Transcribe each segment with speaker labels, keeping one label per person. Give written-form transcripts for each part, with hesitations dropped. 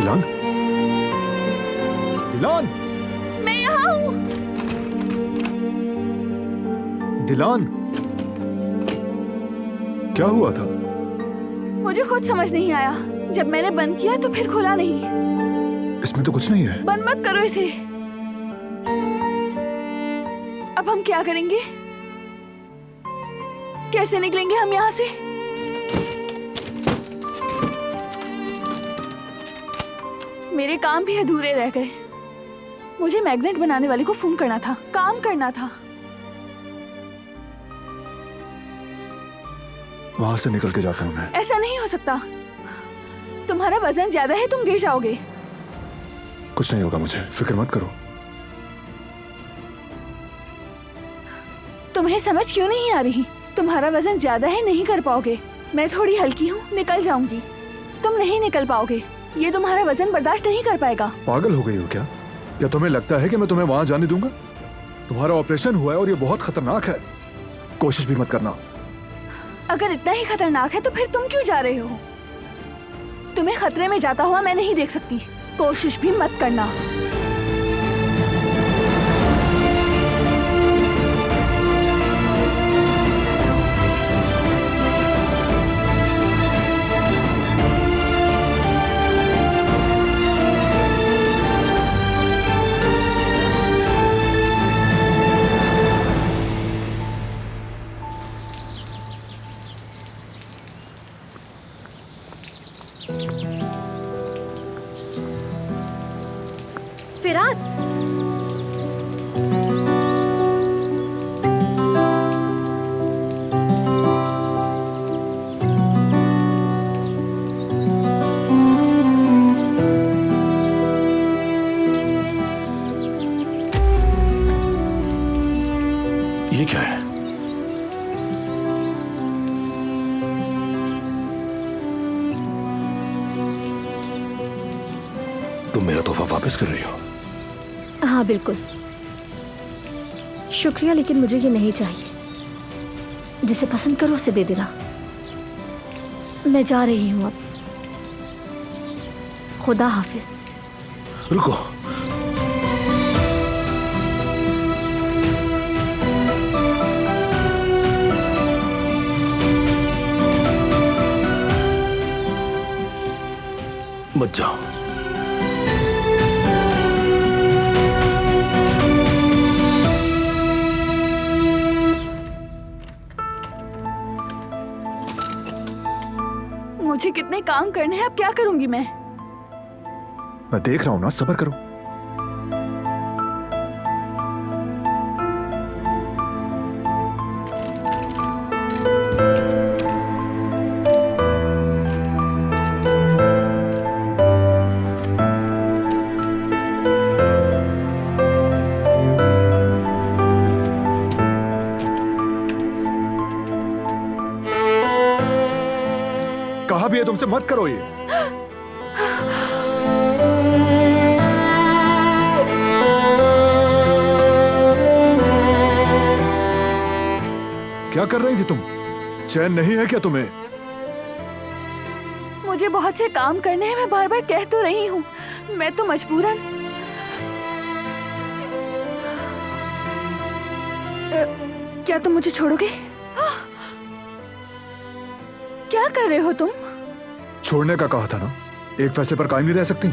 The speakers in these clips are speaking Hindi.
Speaker 1: दिलान, दिलान,
Speaker 2: मैं यहाँ हूँ।
Speaker 1: दिलान, क्या हुआ था?
Speaker 2: मुझे खुद समझ नहीं आया। जब मैंने बंद किया तो फिर खुला नहीं।
Speaker 1: इसमें तो कुछ नहीं है।
Speaker 2: बंद मत करो इसे। अब हम क्या करेंगे? कैसे निकलेंगे हम यहाँ से? मेरे काम भी अधूरे रह गए। मुझे मैग्नेट बनाने वाले को फोन करना था, काम करना था।
Speaker 1: वहां से निकल के जाता हूं मैं।
Speaker 2: ऐसा नहीं हो सकता। तुम्हारा वजन ज्यादा है, तुम गिर जाओगे।
Speaker 1: कुछ नहीं होगा मुझे, फिक्र मत करो।
Speaker 2: तुम्हें समझ क्यों नहीं आ रही? तुम्हारा वजन ज्यादा है, नहीं कर पाओगे। मैं थोड़ी हल्की हूँ, निकल जाऊंगी। तुम नहीं निकल पाओगे। ये तुम्हारा वजन बर्दाश्त नहीं कर पाएगा।
Speaker 1: पागल हो गई हो क्या? क्या तुम्हें लगता है कि मैं तुम्हें वहां जाने दूंगा? तुम्हारा ऑपरेशन हुआ है और ये बहुत खतरनाक है। कोशिश भी मत करना।
Speaker 2: अगर इतना ही खतरनाक है तो फिर तुम क्यों जा रहे हो? तुम्हें खतरे में जाता हुआ मैं नहीं देख सकती। कोशिश भी मत करना।
Speaker 3: फिरात,
Speaker 1: ये क्या है? तुम मेरा तोहफा वापस कर रही हो?
Speaker 3: हाँ बिल्कुल। शुक्रिया, लेकिन मुझे ये नहीं चाहिए। जिसे पसंद करो उसे दे देना। मैं जा रही हूँ अब। खुदा हाफिज।
Speaker 1: रुको। मत जाओ।
Speaker 2: मुझे कितने काम करने हैं, अब क्या करूंगी मैं?
Speaker 1: मैं देख रहा हूं ना, सब्र करो। कहा भी है तुमसे मत करो ये। क्या कर रही थी तुम? चैन नहीं है क्या तुम्हें?
Speaker 2: मुझे बहुत से काम करने हैं, मैं बार बार कह तो रही हूँ। मैं तो मजबूरन। क्या तुम मुझे छोड़ोगे? क्या कर रहे हो तुम?
Speaker 1: छोड़ने का कहा था ना, एक फैसले पर कायम नहीं रह सकती।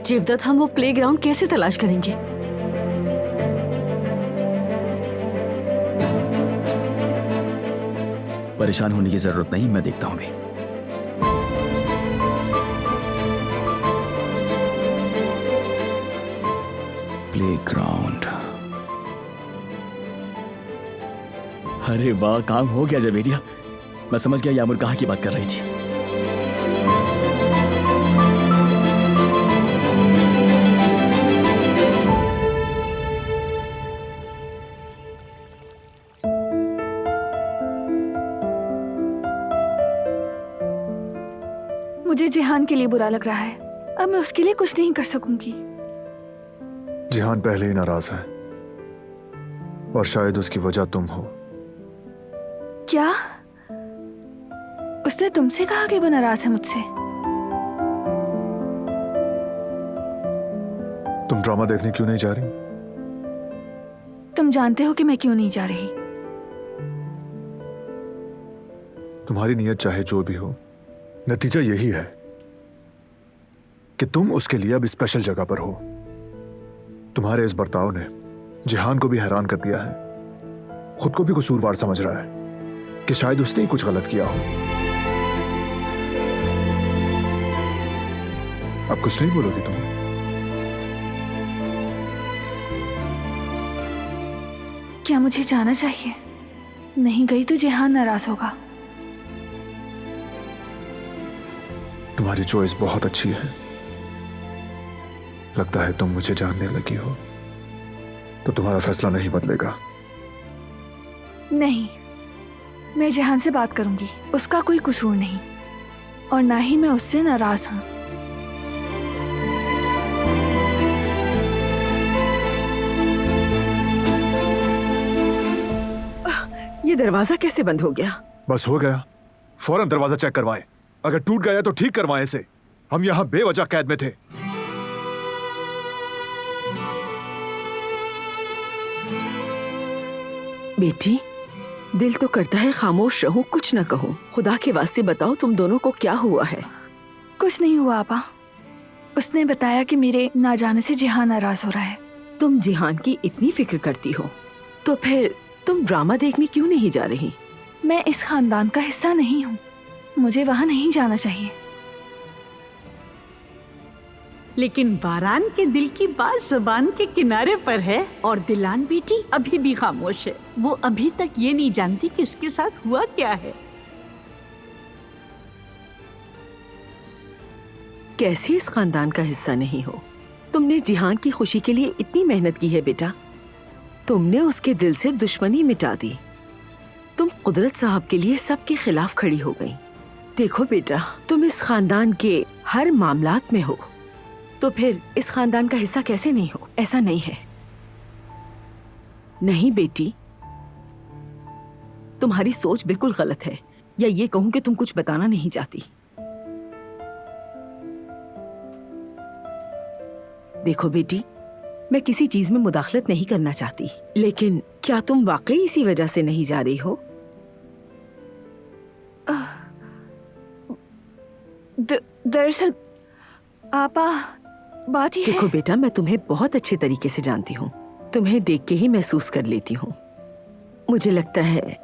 Speaker 4: जीवदत्त, हम वो प्लेग्राउंड कैसे तलाश करेंगे?
Speaker 5: परेशान होने की जरूरत नहीं, मैं देखता हूं भी। प्लेग्राउंड। अरे वाह, काम हो गया जवेरिया। मैं समझ गया यामुर कहाँ की बात कर रही थी।
Speaker 2: मुझे जिहान के लिए बुरा लग रहा है। अब मैं उसके लिए कुछ नहीं कर सकूंगी।
Speaker 1: जिहान पहले ही नाराज है और शायद उसकी वजह तुम हो।
Speaker 2: क्या? उसने तुमसे कहा कि वो नाराज है मुझसे?
Speaker 1: तुम ड्रामा देखने क्यों नहीं जा रही?
Speaker 2: तुम जानते हो कि मैं क्यों नहीं जा रही।
Speaker 1: तुम्हारी नीयत चाहे जो भी हो, नतीजा यही है कि तुम उसके लिए अब स्पेशल जगह पर हो। तुम्हारे इस बर्ताव ने जिहान को भी हैरान कर दिया है। खुद को भी कसूरवार समझ रहा है कि शायद उसने ही कुछ गलत किया हो। अब कुछ नहीं बोलोगी तुम?
Speaker 2: क्या मुझे जाना चाहिए? नहीं गई तो जिहान नाराज होगा।
Speaker 1: तुम्हारी चॉइस बहुत अच्छी है। लगता है तुम मुझे जानने लगी हो, तो तुम्हारा फैसला नहीं बदलेगा।
Speaker 2: नहीं, मैं जिहान से बात करूंगी। उसका कोई कसूर नहीं और ना ही मैं उससे नाराज हूं।
Speaker 6: ये दरवाजा कैसे बंद हो गया?
Speaker 1: बस हो गया। फौरन दरवाजा चेक करवाएं। अगर टूट गया तो ठीक करवाएं इसे। हम यहां बेवजह कैद में थे।
Speaker 6: बेटी, दिल तो करता है खामोश रहूं, कुछ न कहूं। खुदा के वास्ते बताओ तुम दोनों को क्या हुआ है?
Speaker 2: कुछ नहीं हुआ आपा। उसने बताया कि मेरे ना जाने से जिहान नाराज हो रहा है।
Speaker 6: तुम जिहान की इतनी फिक्र करती हो तो फिर तुम ड्रामा देखने क्यों नहीं जा रही?
Speaker 2: मैं इस खानदान का हिस्सा नहीं हूँ। मुझे वहाँ नहीं जाना चाहिए।
Speaker 7: लेकिन बारान के दिल की बात जुबान के किनारे पर है और दिलान बेटी अभी भी खामोश है। वो अभी तक ये नहीं जानती कि उसके साथ हुआ क्या है।
Speaker 6: कैसे इस खानदान का हिस्सा नहीं हो? तुमने जिहान की खुशी के लिए इतनी मेहनत की है बेटा। तुमने उसके दिल से दुश्मनी मिटा दी। तुम कुदरत साहब के लिए सबके खिलाफ खड़ी हो गई। देखो बेटा, तुम इस खानदान के हर मामलात में हो, तो फिर इस खानदान का हिस्सा कैसे नहीं हो? ऐसा नहीं है। नहीं बेटी, तुम्हारी सोच बिल्कुल गलत है, या ये कहूं कि तुम कुछ बताना नहीं चाहती। देखो बेटी, मैं किसी चीज में मुदाखलत नहीं करना चाहती, लेकिन क्या तुम वाकई इसी वजह से नहीं जा रही हो?
Speaker 2: दरअसल आपा, बात ही
Speaker 6: देखो
Speaker 2: है।
Speaker 6: बेटा, मैं तुम्हें बहुत अच्छे तरीके से जानती हूँ। तुम्हें देख के ही महसूस कर लेती हूँ। मुझे लगता है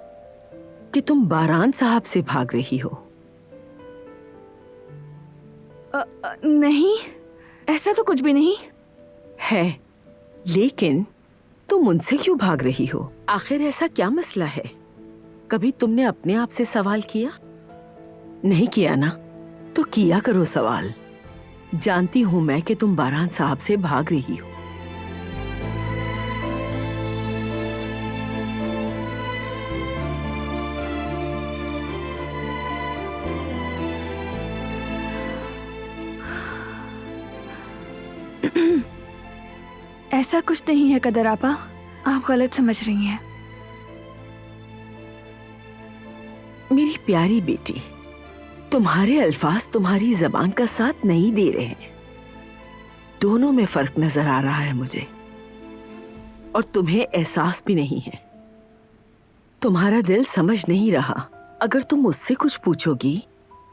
Speaker 6: कि तुम बारान साहब से भाग रही हो।
Speaker 2: नहीं, ऐसा तो कुछ भी नहीं
Speaker 6: है, लेकिन तुम उनसे क्यों भाग रही हो? आखिर ऐसा क्या मसला है? कभी तुमने अपने आप से सवाल किया? नहीं किया ना? तो किया करो सवाल। जानती हूं मैं कि तुम बारान साहब से भाग रही हो।
Speaker 2: ऐसा कुछ नहीं है कदर आपा, आप गलत समझ रही हैं।
Speaker 6: मेरी प्यारी बेटी, तुम्हारे अल्फाज तुम्हारी जबान का साथ नहीं दे रहे हैं। दोनों में फर्क नजर आ रहा है मुझे, और तुम्हें एहसास भी नहीं है। तुम्हारा दिल समझ नहीं रहा। अगर तुम उससे कुछ पूछोगी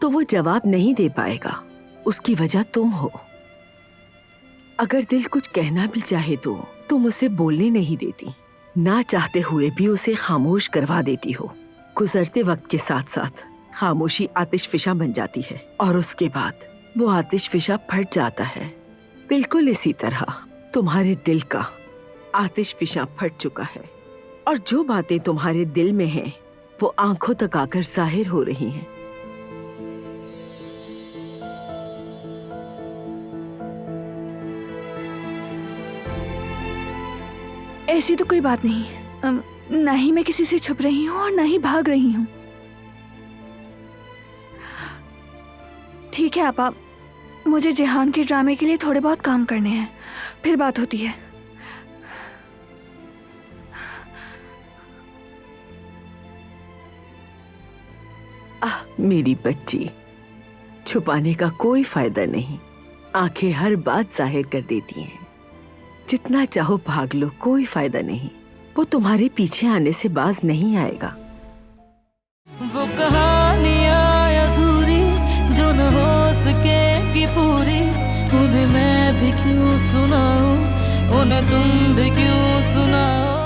Speaker 6: तो वो जवाब नहीं दे पाएगा। उसकी वजह तुम हो। अगर दिल कुछ कहना भी चाहे तो तुम उसे बोलने नहीं देती। ना चाहते हुए भी उसे खामोश करवा देती हो। गुजरते वक्त के साथ साथ खामोशी आतिशफिशा बन जाती है, और उसके बाद वो आतिशफिशा फट जाता है। बिल्कुल इसी तरह तुम्हारे दिल का आतिशफिशा फट चुका है, और जो बातें तुम्हारे दिल में हैं वो आंखों तक आकर जाहिर हो रही हैं।
Speaker 2: ऐसी तो कोई बात नहीं। ना ही मैं किसी से छुप रही हूँ और ना ही भाग रही हूँ। ठीक है आपा, मुझे जिहान के ड्रामे के लिए थोड़े बहुत काम करने हैं, फिर बात होती है।
Speaker 6: मेरी बच्ची, छुपाने का कोई फायदा नहीं। आंखें हर बात जाहिर कर देती हैं। जितना चाहो भाग लो, कोई फायदा नहीं। वो तुम्हारे पीछे आने से बाज नहीं आएगा।
Speaker 8: वो कहानियां अधूरी जो न हो सकेगी पूरी, उन्हें मैं भी क्यों सुनाऊं, उन्हें तुम भी क्यों सुनाओ।